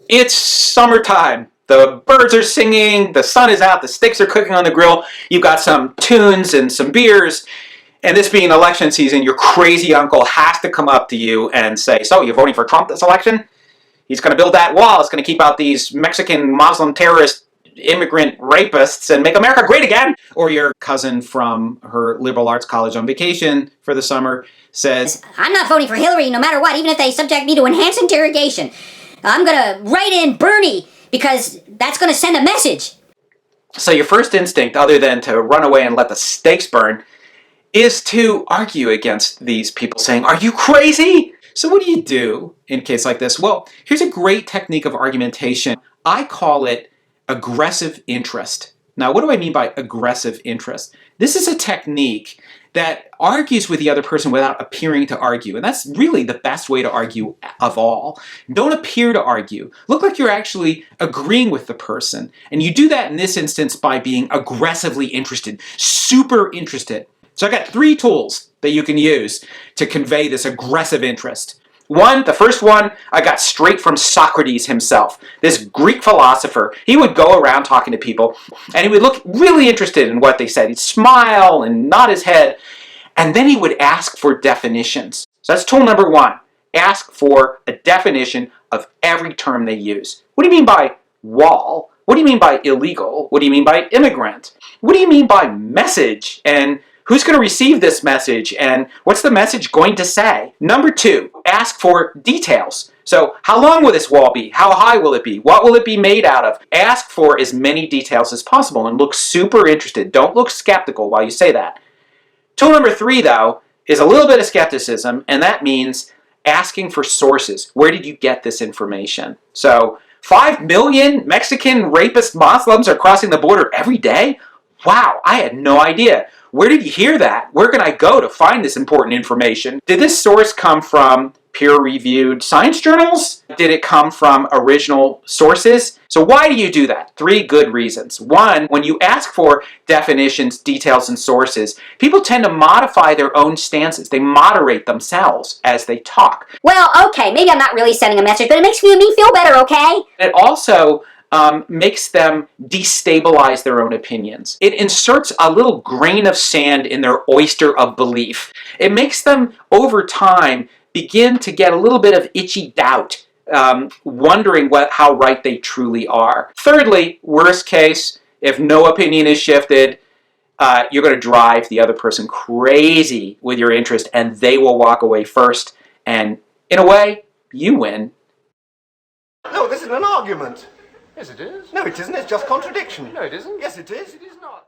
It's summertime. The birds are singing, the sun is out, the steaks are cooking on the grill, you've got some tunes and some beers, and this being election season, your crazy uncle has to come up to you and say, so, you're voting for Trump this election? He's going to build that wall, it's going to keep out these Mexican Muslim terrorist immigrant rapists and make America great again. Or your cousin from her liberal arts college on vacation for the summer says, I'm not voting for Hillary no matter what, even if they subject me to enhanced interrogation. I'm going to write in Bernie because that's going to send a message. So your first instinct, other than to run away and let the steaks burn, is to argue against these people saying, are you crazy? So what do you do in a case like this? Well, here's a great technique of argumentation. I call it aggressive interest. Now, what do I mean by aggressive interest? This is a technique that argues with the other person without appearing to argue. And that's really the best way to argue of all. Don't appear to argue. Look like you're actually agreeing with the person. And you do that in this instance by being aggressively interested, super interested. So I got 3 tools that you can use to convey this aggressive interest. The first one, I got straight from Socrates himself, this Greek philosopher. He would go around talking to people, and he would look really interested in what they said. He'd smile and nod his head, and then he would ask for definitions. So that's tool number 1. Ask for a definition of every term they use. What do you mean by wall? What do you mean by illegal? What do you mean by immigrant? What do you mean by message? And who's going to receive this message, and what's the message going to say? Number 2, ask for details. So how long will this wall be? How high will it be? What will it be made out of? Ask for as many details as possible and look super interested. Don't look skeptical while you say that. Tool number 3, though, is a little bit of skepticism, and that means asking for sources. Where did you get this information? So 5 million Mexican rapist Muslims are crossing the border every day? Wow, I had no idea. Where did you hear that? Where can I go to find this important information? Did this source come from peer-reviewed science journals? Did it come from original sources? So why do you do that? 3 good reasons. 1, when you ask for definitions, details, and sources, people tend to modify their own stances. They moderate themselves as they talk. Well, okay, maybe I'm not really sending a message, but it makes me feel better, okay? It also makes them destabilize their own opinions. It inserts a little grain of sand in their oyster of belief. It makes them, over time, begin to get a little bit of itchy doubt, wondering how right they truly are. Thirdly, worst case, if no opinion is shifted, you're going to drive the other person crazy with your interest, and they will walk away first. And in a way, you win. No, this isn't an argument. Yes, it is. No, it isn't. It's just contradiction. No, it isn't. Yes, it is. It is not.